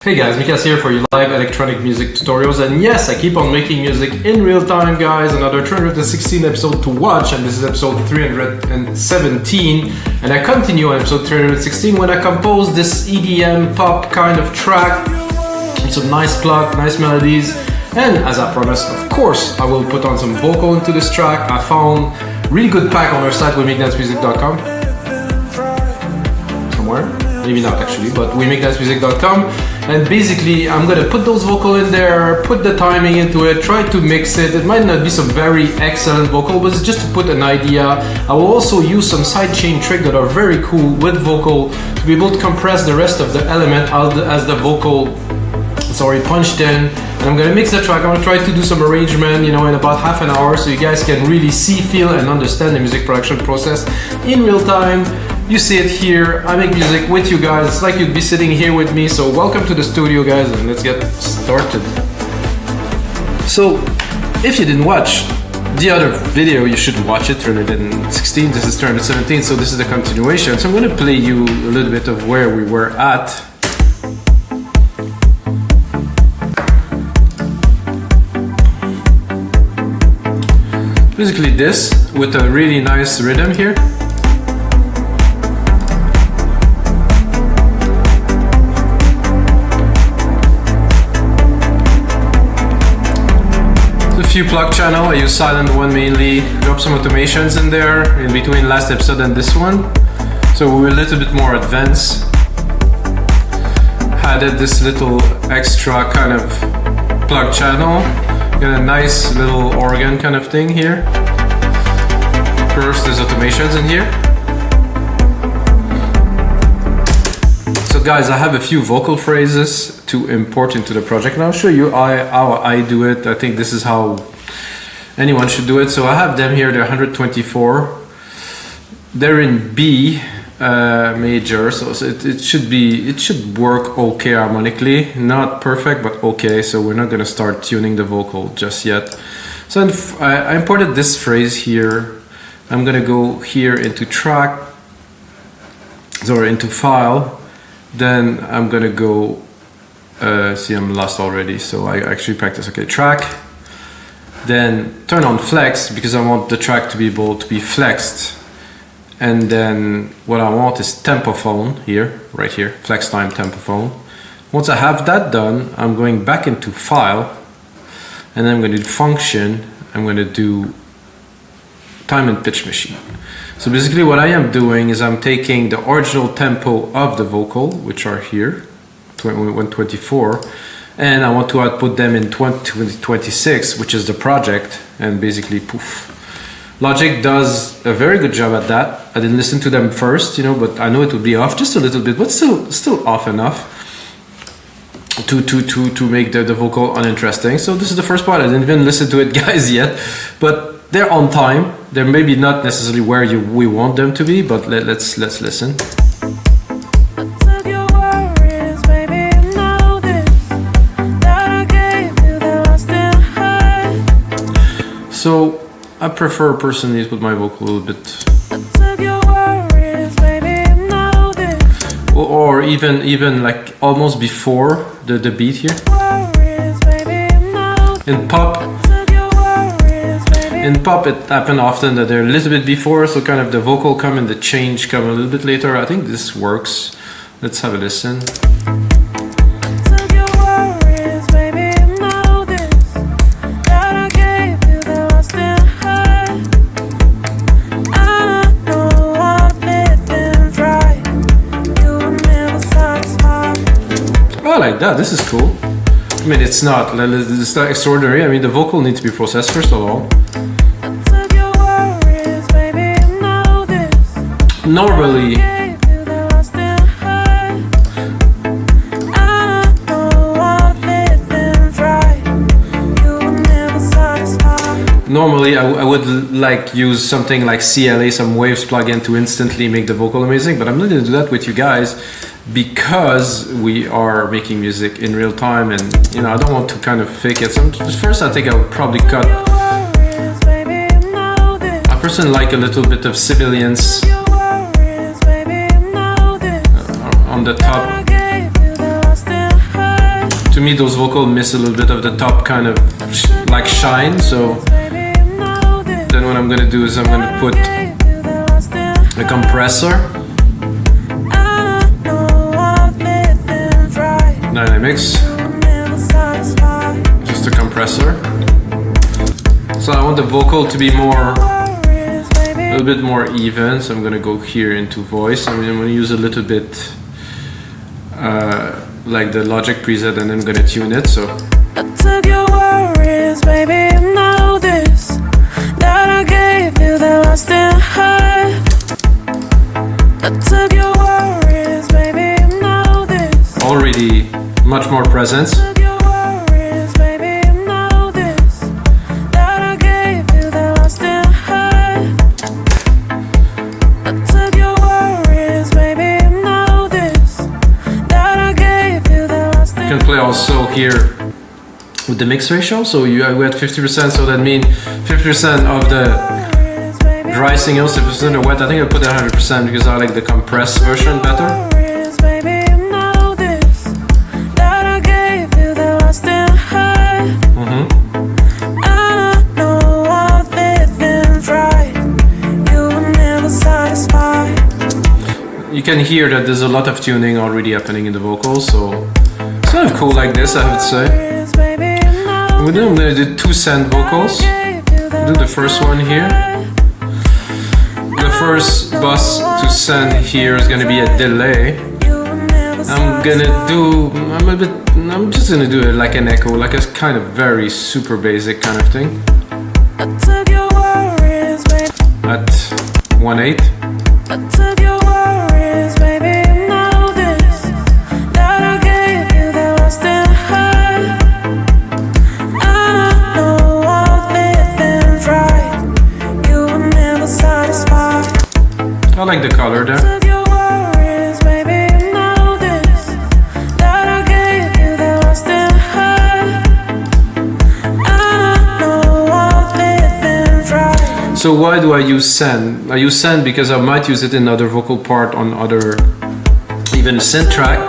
Hey guys, Mikas here for your live electronic music tutorials, and yes, I keep on making music in real time, guys. Another 316 episode to watch, and this is episode 317, and I continue on episode 316 when I compose this EDM pop kind of track. Some nice plot, nice melodies, and as I promised, of course, I will put on some vocal into this track. I found really good pack on our site, wemakedancemusic.com. Somewhere. Maybe not actually, but wemakedancemusic.com, and basically I'm gonna put those vocal in there, put the timing into it, try to mix it. It might not be some very excellent vocal, but it's just to put an idea. I will also use some sidechain tricks that are very cool with vocal to be able to compress the rest of the element as the vocal is already punched in. And I'm gonna mix the track. I'm gonna try to do some arrangement, in about half an hour, so you guys can really see, feel, and understand the music production process in real time. You see it here. I make music with you guys. It's like you'd be sitting here with me. So welcome to the studio, guys, and let's get started. So if you didn't watch the other video, you should watch it. 316. This is 317. So this is the continuation. So I'm going to play you a little bit of where we were at. Basically this with a really nice rhythm here. Few plug channel. I use silent one mainly, drop some automations in there in between last episode and this one, so we're a little bit more advanced. Added this little extra kind of plug channel, got a nice little organ kind of thing here. First there's automations in here. So guys, I have a few vocal phrases to import into the project, and I'll show you how I do it. I think this is how anyone should do it. So I have them here, they're 124. They're in B major, so it should work okay harmonically. Not perfect, but okay. So we're not gonna start tuning the vocal just yet. So I imported this phrase here. I'm gonna go here into track, or into file. Then I'm gonna go, see I'm lost already, so I actually practice, okay, track, then turn on flex, because I want the track to be able to be flexed, and then what I want is tempo phone here, right here, flex time tempo phone. Once I have that done, I'm going back into file, and then I'm gonna do function, I'm gonna do time and pitch machine. So basically what I am doing is I'm taking the original tempo of the vocal, which are here, 124, and I want to output them in 2026, which is the project, and basically poof. Logic does a very good job at that. I didn't listen to them first, but I know it would be off just a little bit, but still off enough to make the vocal uninteresting. So this is the first part. I didn't even listen to it, guys, yet, but they're on time. They're maybe not necessarily where we want them to be, but let's listen. So I prefer personally to put my vocal a little bit, or even like almost before the beat here. In pop, it happens often that they're a little bit before, so kind of the vocal come and the change come a little bit later. I think this works. Let's have a listen. I like that. This is cool. I mean, it's not extraordinary. I mean, the vocal needs to be processed first of all. Normally, I would like use something like CLA, some waves plugin to instantly make the vocal amazing, but I'm not going to do that with you guys because we are making music in real time, and I don't want to kind of fake it. So first, I think I would probably cut. I personally like a little bit of sibilance on the top. to me those vocals miss a little bit of the top kind of like shine. So then what I'm gonna do is I'm gonna put a compressor, dynamics, just a compressor. So I want the vocal to be more, a little bit more even. So I'm gonna go here into voice. I mean, I'm gonna use a little bit like the Logic preset, and I'm gonna tune it. So I took your worries, baby, you know this, that I gave you the lost and hide. I took your worries, baby, you know this. Already much more presence. I took your worries, baby, you know this, that I gave you the lost and hide. I took your worries, baby, you know this, that I gave you the lost and hide. You can play also here with the mix ratio. So we had 50%, so that means 50% of the dry signals, 50% of wet. I think I put 100% because I like the compressed version better. You can hear that there's a lot of tuning already happening in the vocals, so it's kind of cool like this, I would say. I'm gonna do 2 synth vocals. Do the first one here. The first bus to synth here is gonna be a delay. I'm just gonna do it like an echo, like a kind of very super basic kind of thing. At 1/8. I like the color there. So why do I use send? I use send because I might use it in other vocal part on other, even synth track.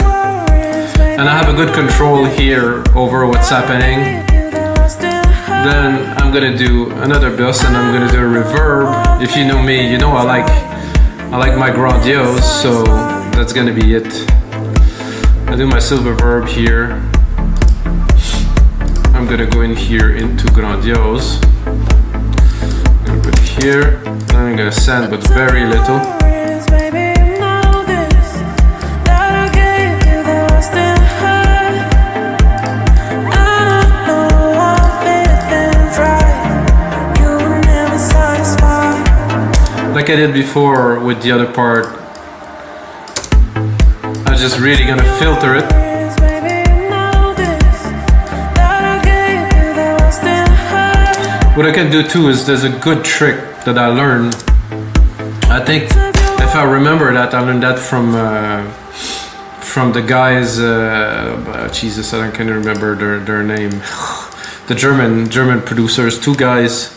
And I have a good control here over what's happening. Then I'm gonna do another bus and I'm gonna do a reverb. If you know me, you know I like my grandiose, so that's gonna be it. I do my silver verb here. I'm gonna go in here into grandiose. I'm gonna put it here. Then I'm gonna send, but very little. Like I did before with the other part, I'm just really gonna filter it. What I can do too is there's a good trick that I learned. I think if I remember that, I learned that from the guys. Jesus, I can't remember their name. The German producers, 2 guys,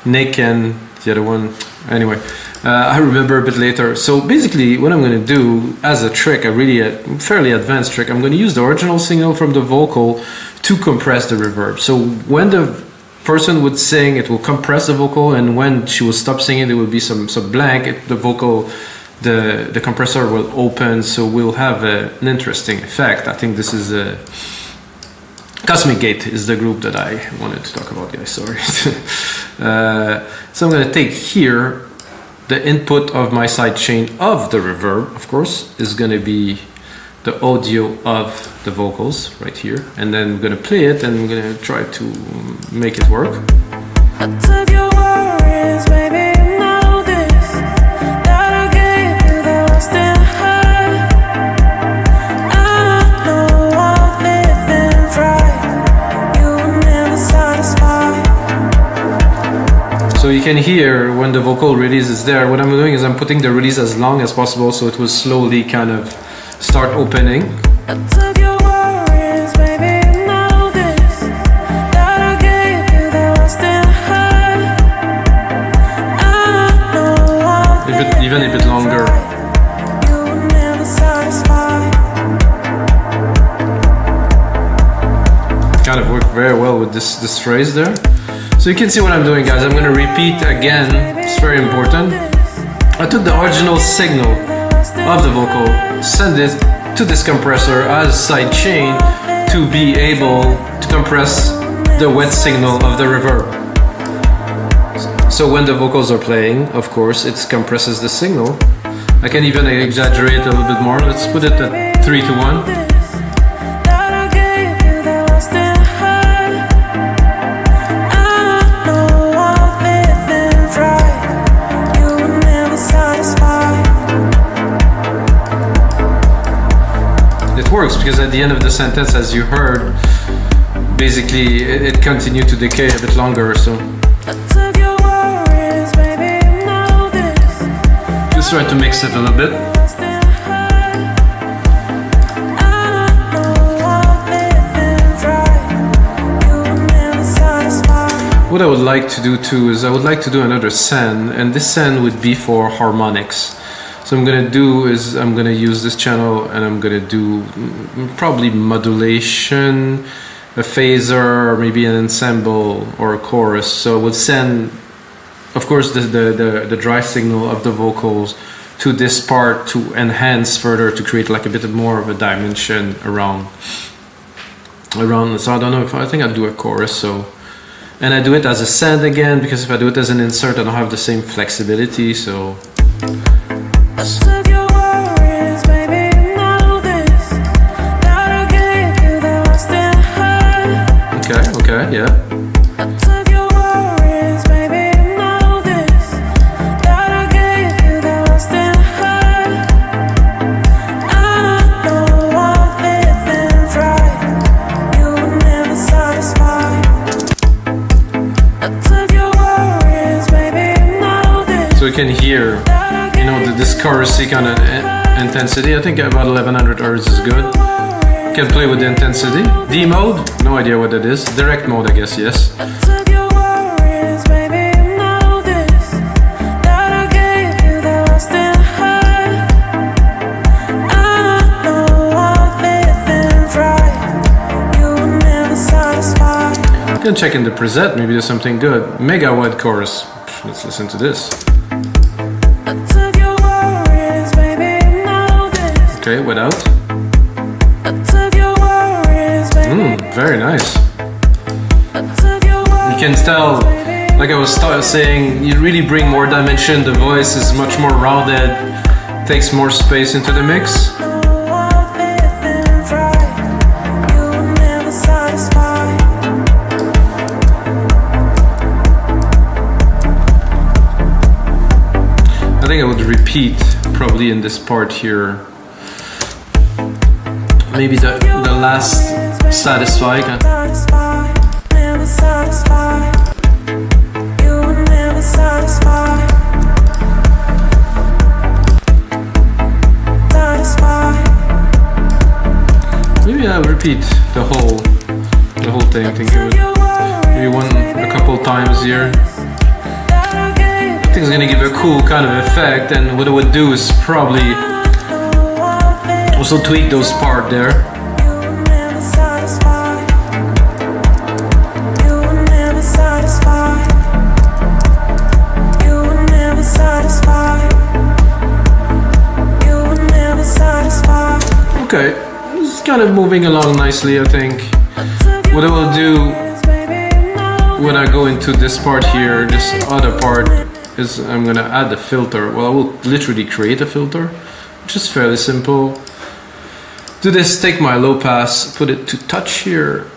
Nick and the other one. Anyway, I remember a bit later. So basically what I'm going to do as a trick, a really fairly advanced trick, I'm going to use the original signal from the vocal to compress the reverb. So when the person would sing, it will compress the vocal, and when she will stop singing, there will be some blank. The vocal, the compressor will open, so we'll have an interesting effect. I think this is a Cosmic Gate is the group that I wanted to talk about, guys, sorry. So I'm going to take here the input of my sidechain of the reverb, of course, is going to be the audio of the vocals right here, and then I'm going to play it and I'm going to try to make it work. I took your worries, baby, you know this, that I gave you the lost and hide. I know I've lived right, you were never satisfied. So you can hear when the vocal release is there, what I'm doing is I'm putting the release as long as possible so it will slowly kind of start opening. I took your worries, baby, you know this, that I gave you the lost and hide. I know I've Even a bit longer. You were never satisfied. kind of work very well with this phrase there. So you can see what I'm doing, guys. I'm gonna repeat again, it's very important. I took the original signal of the vocal, send it to this compressor as sidechain to be able to compress the wet signal of the reverb. So when the vocals are playing, of course, it compresses the signal. I can even exaggerate a little bit more. Let's put it at 3 to 1. It works because at the end of the sentence, as you heard, basically it continued to decay a bit longer. So just try to mix it a little bit. What I would like to do too is I would like to do another send, and this send would be for harmonics. So I'm gonna do is I'm gonna use this channel and I'm gonna do probably modulation, a phaser, or maybe an ensemble or a chorus. So I would send, of course, the dry signal of the vocals to this part to enhance further, to create like a bit more of a dimension around. So I don't know if I think I'll do a chorus. So, and I do it as a send again because if I do it as an insert, I don't have the same flexibility. So. Okay, yeah. So you can hear, you know, this chorusy kind of intensity. I think about 1100 Hz is good. Can play with the intensity. D mode, no idea what that is. Direct mode, I guess, yes. You can check in the preset, maybe there's something good. Mega wide chorus. Let's listen to this. Okay, without. Very nice. You can tell, like I was saying, you really bring more dimension. The voice is much more rounded, takes more space into the mix. I think I would repeat probably in this part here. Maybe the last satisfy. Maybe I'll repeat the whole thing. I think it would maybe a couple times here. I think it's gonna give a cool kind of effect, and what I would do is probably also tweak those part there. Okay, it's kind of moving along nicely, I think. What I will do when I go into this part here, this other part, is I'm gonna add the filter. Well, I will literally create a filter, which is fairly simple. Do this, take my low pass, put it to touch here,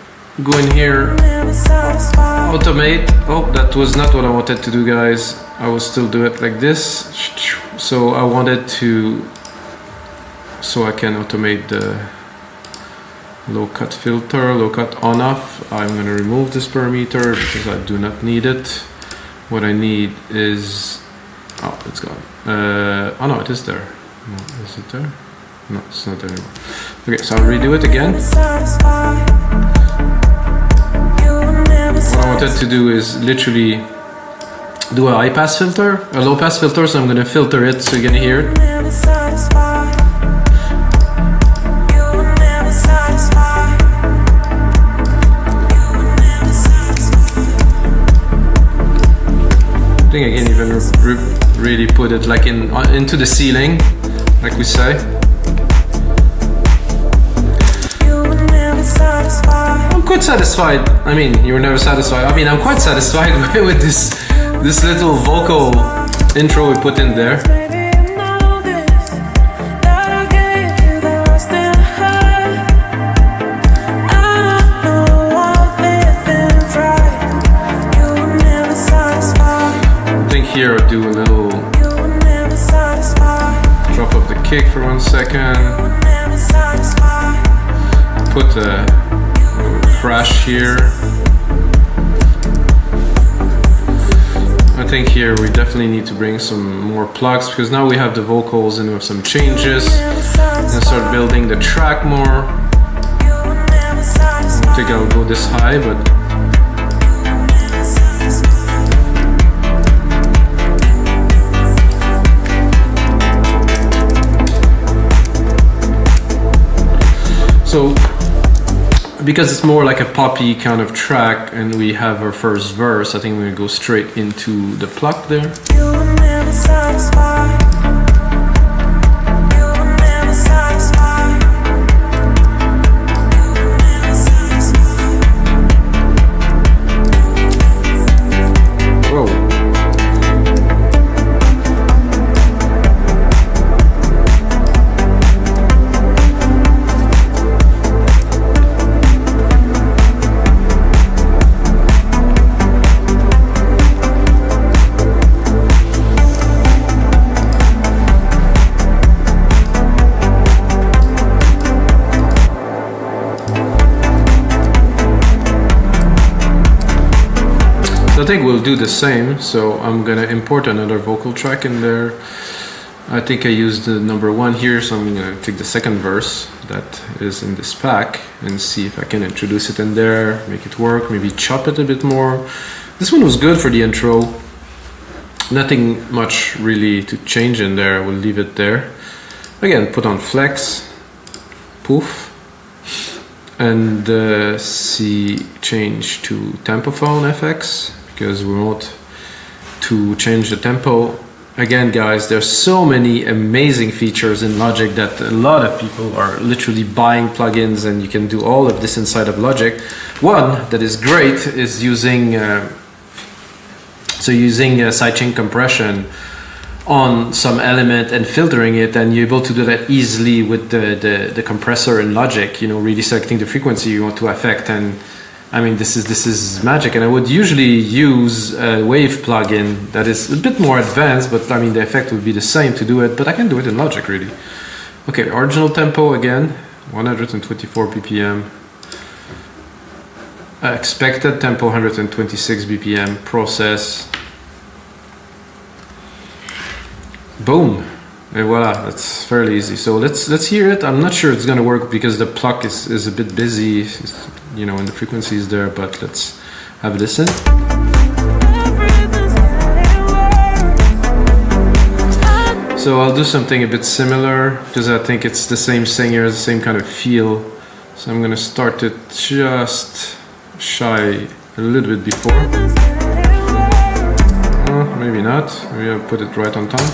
go in here, automate. Oh, that was not what I wanted to do, guys. I will still do it like this. So I wanted to, so I can automate the low cut filter, low cut on off. I'm going to remove this parameter because I do not need it. What I need is, oh, it's gone. Oh no, it is there. No, is it there? No, it's not there anymore. Okay, so I'll redo it again. What I wanted to do is literally do a high pass filter, a low pass filter, so I'm going to filter it so you can hear it. think I can even really put it like into the ceiling, like we say. I'm quite satisfied. I mean, you were never satisfied. I mean, I'm quite satisfied with this little vocal intro we put in there. Here I'll do a little drop of the kick for 1 second, put a crash here. I think here we definitely need to bring some more plugs because now we have the vocals and we have some changes and start building the track more. I don't think I'll go this high, but so, because it's more like a poppy kind of track and we have our first verse, I think we're gonna go straight into the pluck there. You were never satisfied. You were never satisfied. You were never satisfied. Whoa. I think we'll do the same, so I'm gonna import another vocal track in there. I think I used the number 1 here, so I'm gonna take the second verse that is in this pack and see if I can introduce it in there, make it work, maybe chop it a bit more. This one was good for the intro. Nothing much really to change in there, we'll leave it there. Again, put on flex, poof, and change to tempophone FX. Because we want to change the tempo. Again, guys, there's so many amazing features in Logic that a lot of people are literally buying plugins, and you can do all of this inside of Logic. One that is great is using sidechain compression on some element and filtering it, and you're able to do that easily with the compressor in Logic. You know, really selecting the frequency you want to affect. And I mean, this is magic, and I would usually use a wave plugin that is a bit more advanced, but I mean the effect would be the same to do it, but I can do it in Logic really. Okay, original tempo again, 124 BPM. Expected tempo, 126 BPM. Process. Boom. And voila, that's fairly easy. So let's hear it. I'm not sure it's gonna work because the pluck is a bit busy, you know, and the frequency is there, but let's have a listen. So I'll do something a bit similar because I think it's the same singer, the same kind of feel. So I'm gonna start it just shy a little bit before. Maybe not. Maybe I'll put it right on time.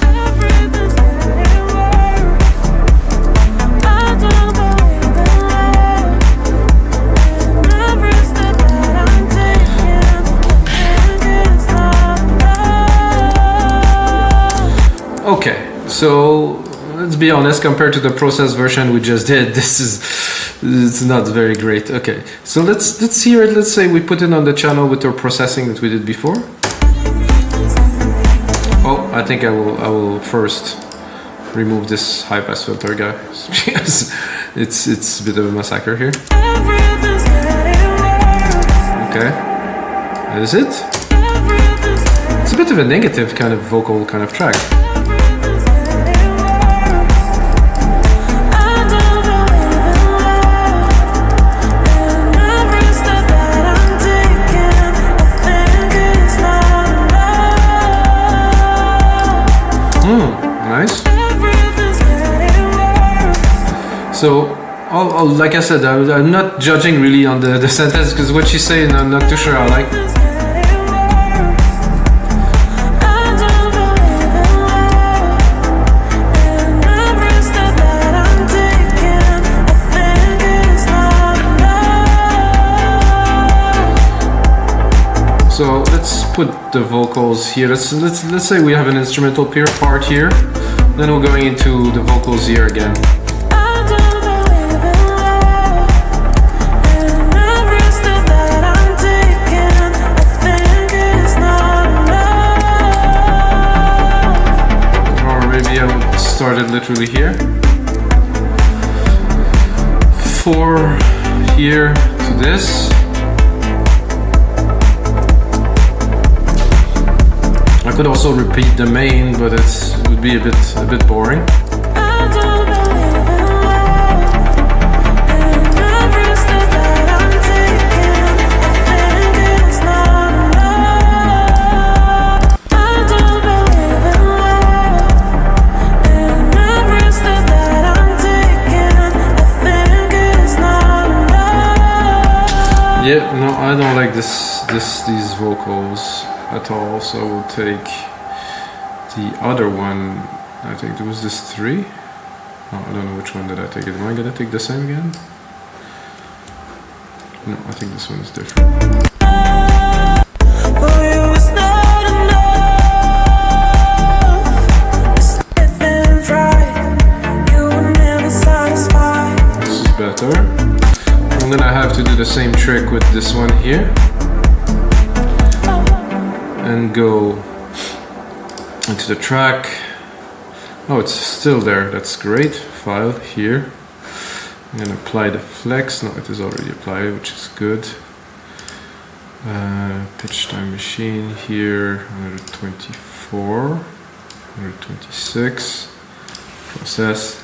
Okay, so let's be honest, compared to the process version we just did, it's not very great. Okay, so let's hear it. Let's say we put it on the channel with our processing that we did before. Oh, I think I will first remove this high pass filter, guys, because it's a bit of a massacre here. Okay, that is it. It's a bit of a negative kind of vocal kind of track. Nice. So, like I said, I'm not judging really on the sentence because what she's saying I'm not too sure I like. So let's put the vocals here. Let's say we have an instrumental part here. Then we're going into the vocals here again. I don't believe in love, and every step that I'm taking, I think it's not enough. Or maybe I would start it literally here. 4 here to this. I could also repeat the main, but it would be a bit boring. I don't believe in love, and every step that I'm taking, I think it's not enough. I don't believe in love, and every step that I'm taking, I think it's not enough. Yeah, no, I don't like these vocals at all, so we'll take the other one. I think there was this 3. Oh, I don't know which one did I take. Am I gonna take the same again? No, I think this one is different. For you it's not enough. If things right, you will never satisfy. This is better. And then I have to do the same trick with this one here. And go into the track. Oh, it's still there. That's great. File here. I'm gonna apply the flex. No, it is already applied, which is good. Pitch time machine here. 124, 126. Process.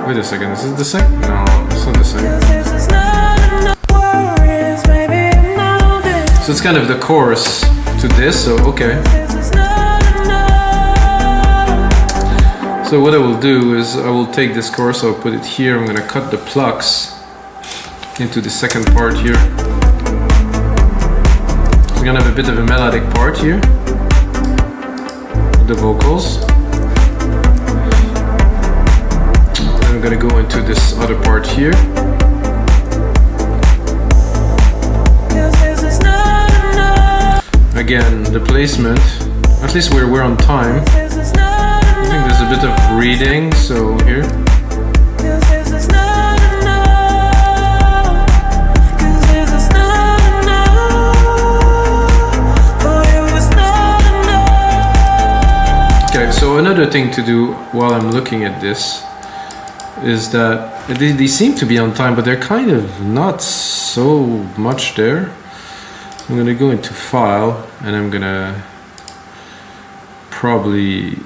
Wait a second, is it the same? No, it's not the same. So it's kind of the chorus to this, so okay. So what I will do is I will take this chorus, I'll put it here, I'm gonna cut the plucks into the second part here. So we're gonna have a bit of a melodic part here with the vocals. I'm gonna go into this other part here. Again, the placement, at least we're on time. I think there's a bit of reading, so here. Okay, so another thing to do while I'm looking at this is that they seem to be on time, but they're kind of not so much there. I'm gonna go into file and I'm gonna probably,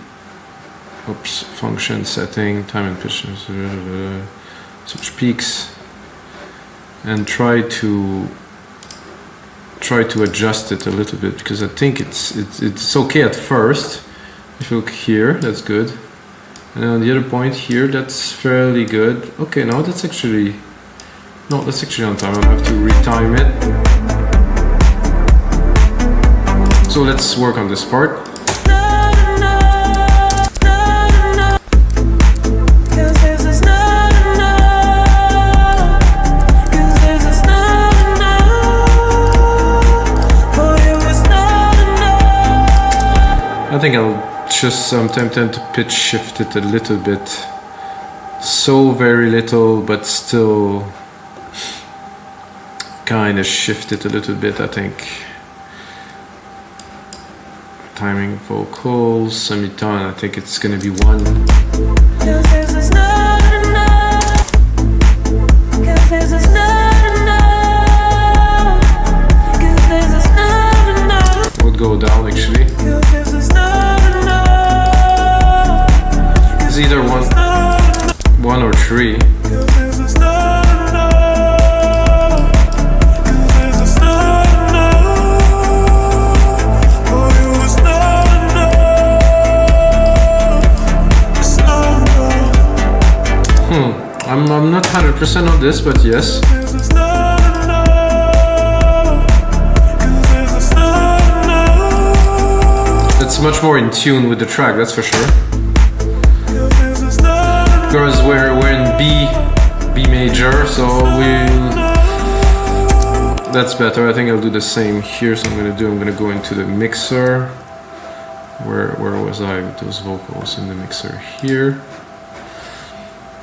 oops, function setting, time and pitch, switch peaks, and try to adjust it a little bit, because I think it's okay at first. If you look here, that's good. And then on the other point here, that's fairly good. Okay, no, that's actually on time. I'll have to retime it. So let's work on this part. I think I'll just, I'm tempted to pitch shift it a little bit. So very little, but still kind of shift it a little bit, I think. Timing vocals, semitone, I think it's gonna be 1. Would go down actually. It's either 1 or 3. I'm not 100% on this, but yes. it's much more in tune with the track, that's for sure. Because we're in B major, so that's better. I think I'll do the same here. So I'm gonna go into the mixer. Where was I with those vocals? In the mixer here.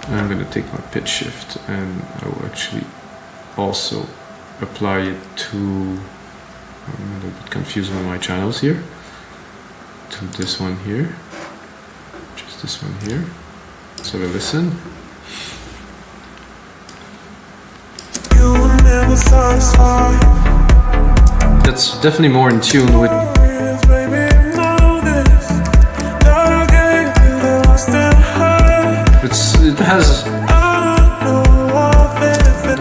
And I'm gonna take my pitch shift, and I will actually also apply it to, I'm a little bit confused with my channels here, to this one here, just this one here. So we listen. You will never satisfy. That's definitely more in tune with. It has.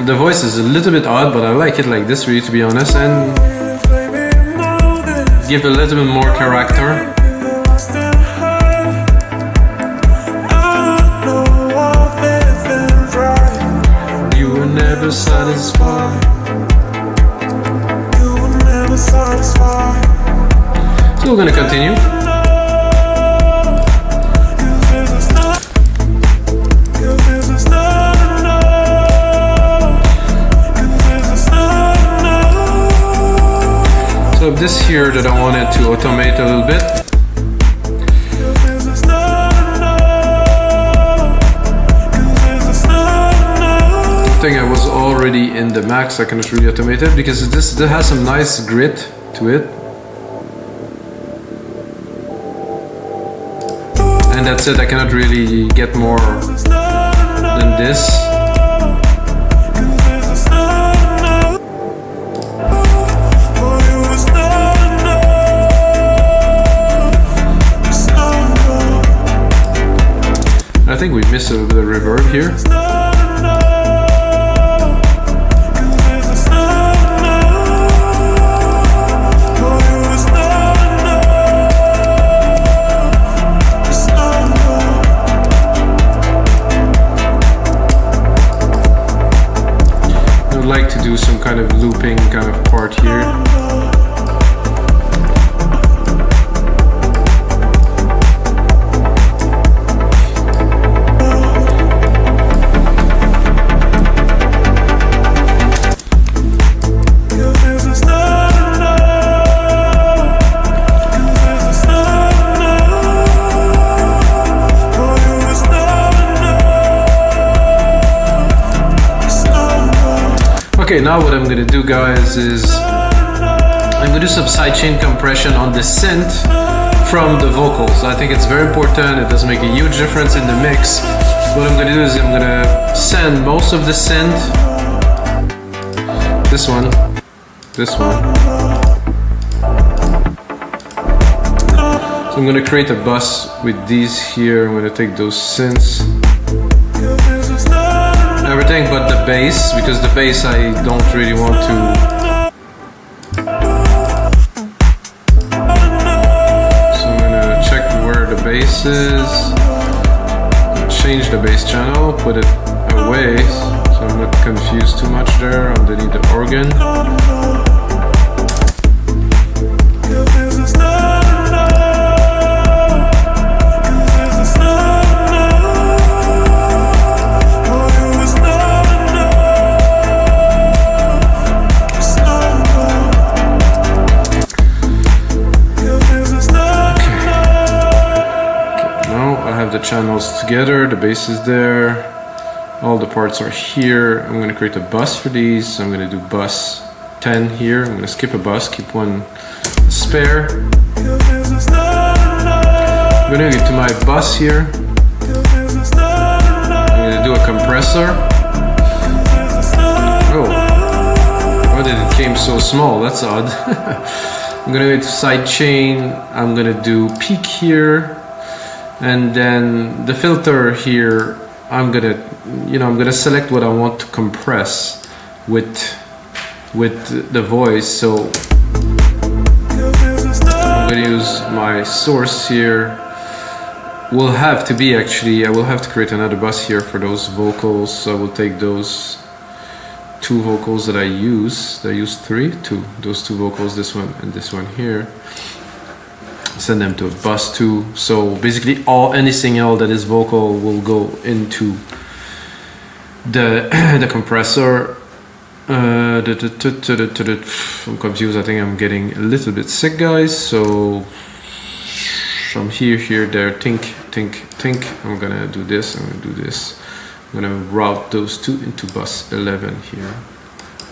The voice is a little bit odd, but I like it like this, really, to be honest, and give a little bit more character. You were never satisfied. You will never satisfy. So we're gonna continue. So this here that I wanted to automate a little bit. I think I was already in the max. I cannot really automate it because this has some nice grit to it. And that's it. I cannot really get more than this. I think we missed a little bit of reverb here. I would like to do some kind of looping kind of part here. Okay, now what I'm gonna do, guys, is I'm gonna do some sidechain compression on the synth from the vocals. I think it's very important. It does make a huge difference in the mix. What I'm gonna do is I'm gonna send most of the synth, this one, so I'm gonna create a bus with these here. I'm gonna take those synths, everything but the bass, because the bass I don't really want to. So I'm gonna check where the bass is, change the bass channel, put it away so I'm not confused too much there underneath the organ. The channels together, the bass is there, all the parts are here. I'm going to create a bus for these, so I'm going to do bus 10 here. I'm going to skip a bus, keep one spare. I'm going to get to my bus here. I'm going to do a compressor. Oh, why did it came so small? That's odd. I'm going to go to sidechain. I'm going to do peak here. And then the filter here, I'm gonna select what I want to compress with the voice. So I'm gonna use my source here. Will have to be actually, I will have to create another bus here for those vocals. So I will take those two vocals that I use. Those two vocals, this one and this one here. send them to a bus 2. So basically any signal that is vocal will go into the the compressor. I'm confused. I think I'm getting a little bit sick, guys. So from here, there, think. I'm gonna do this. I'm gonna do this. I'm gonna route those two into bus 11 here,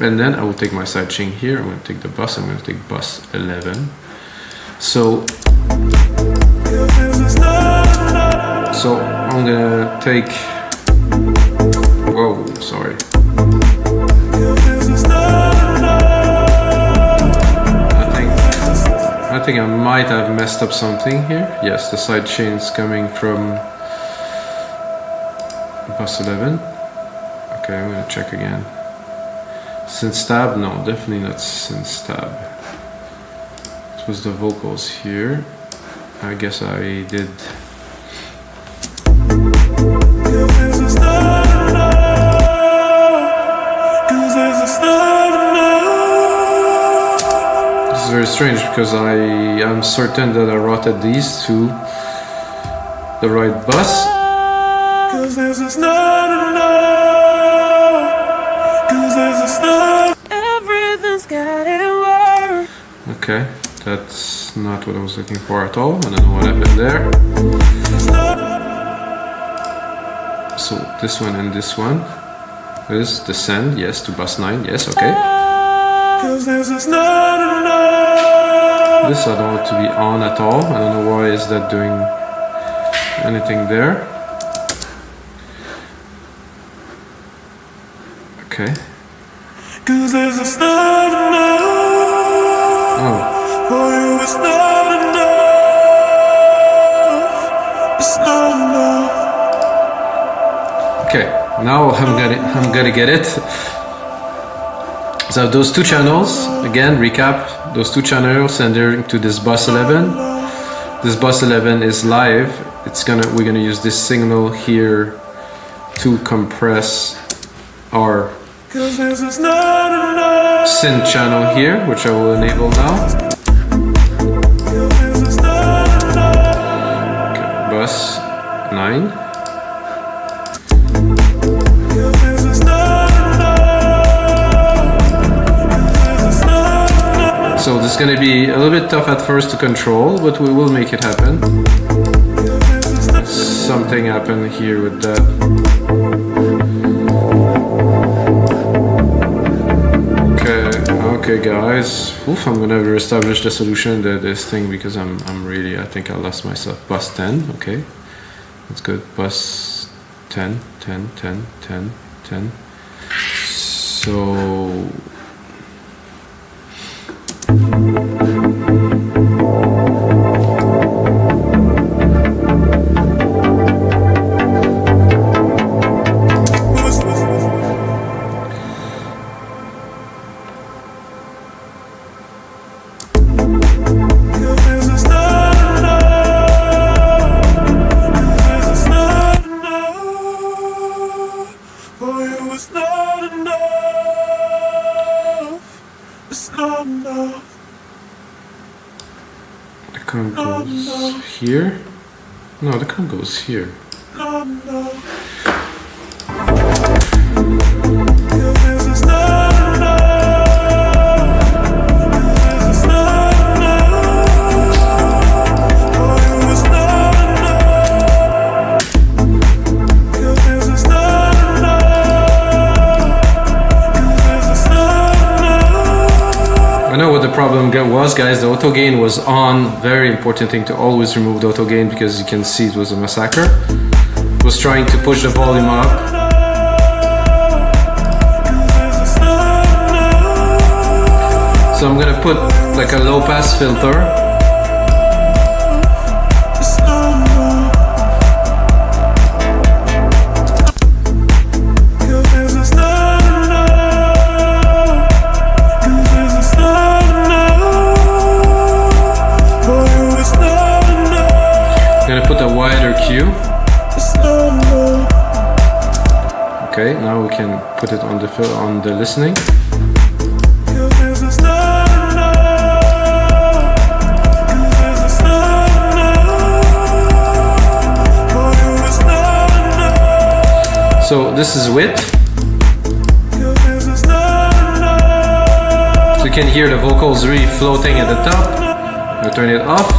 and then I will take my sidechain here. I'm gonna take the bus. I'm gonna take bus 11. So I'm gonna take. Whoa, sorry. I think I might have messed up something here. Yes, the sidechain is coming from bus 11. Okay, I'm gonna check again. Synth tab? No, definitely not synth tab. It was the vocals here. I guess I did. This is very strange because I am certain that I routed these to the right bus. Everything's getting worse. Okay, that's not what I was looking for at all. I don't know what happened there. So this one and this one is the send, yes, to bus 9, yes, okay. This I don't want to be on at all. I don't know why is that doing anything there. Okay. Oh. Okay, now I'm gonna get it. So those two channels, again, recap, those two channels sending to this bus 11. This bus 11 is live. We're gonna use this signal here to compress our synth channel here, which I will enable now. Okay, bus 9. So this is going to be a little bit tough at first to control, but we will make it happen. Something happened here with that. Okay guys. Oof, I'm going to reestablish the solution to this thing because I think I lost myself. Bus 10, okay. That's good. Bus 10. So the count goes here. No, the count goes here. I know what the problem was, guys. The auto gain was on. Very important thing to always remove the auto gain because you can see it was a massacre. It was trying to push the volume up. So I'm gonna put like a low pass filter. Put a wider Q. Okay, now we can put it on the listening. this is width. So you can hear the vocals really floating at the top. I'm gonna turn it off.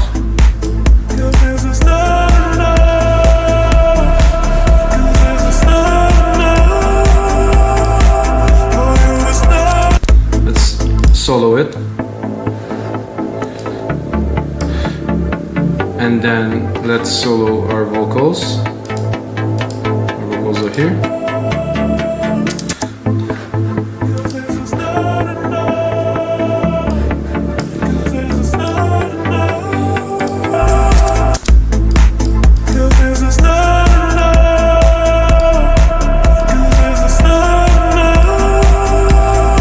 Let's solo it. And then let's solo our vocals. Our vocals are here.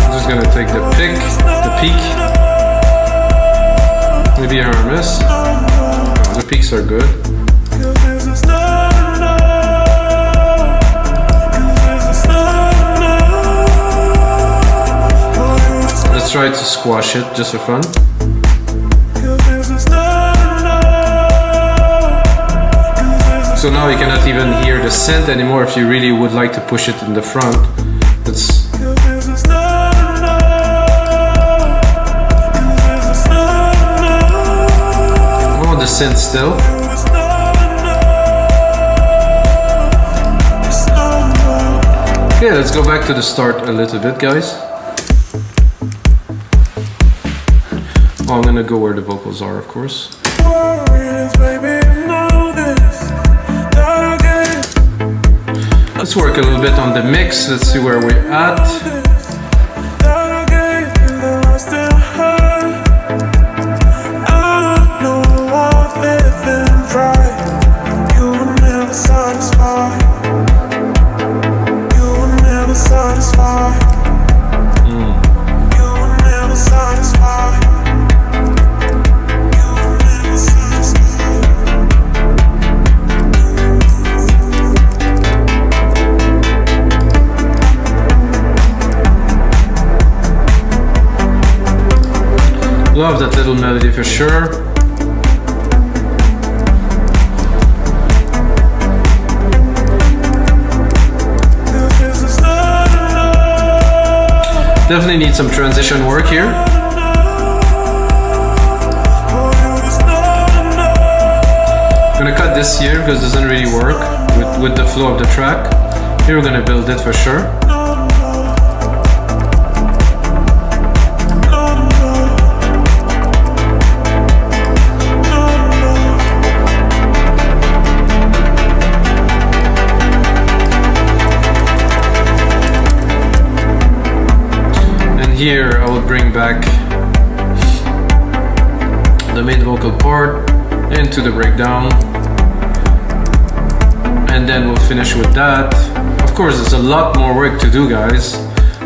I'm just gonna take the peak. Maybe a harmonious. The peaks are good. Let's try to squash it just for fun. So now you cannot even hear the synth anymore if you really would like to push it in the front. It's the synth still. Okay, let's go back to the start a little bit, guys. Oh, I'm gonna go where the vocals are, of course. Let's work a little bit on the mix. Let's see where we're at. Love that little melody for sure. Definitely need some transition work here. I'm gonna cut this here because it doesn't really work with the flow of the track. Here we're gonna build it for sure. Here I will bring back the main vocal part into the breakdown, and then we'll finish with that. Of course, there's a lot more work to do, guys,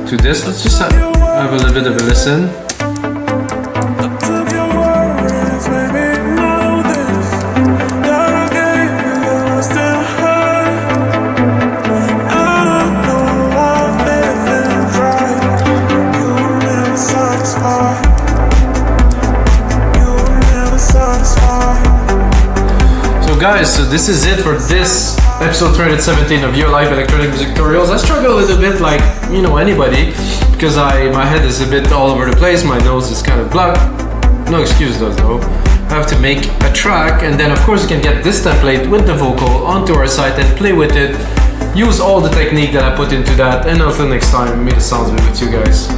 to this. Let's just have a little bit of a listen. Guys, so this is it for this episode 317 of Your Life Electronic Music Tutorials. I struggle a little bit like, you know, anybody, because my head is a bit all over the place, my nose is kind of blocked. No excuse though. I have to make a track, and then of course you can get this template with the vocal onto our site and play with it. Use all the technique that I put into that, and until next time, may the sounds be with you guys.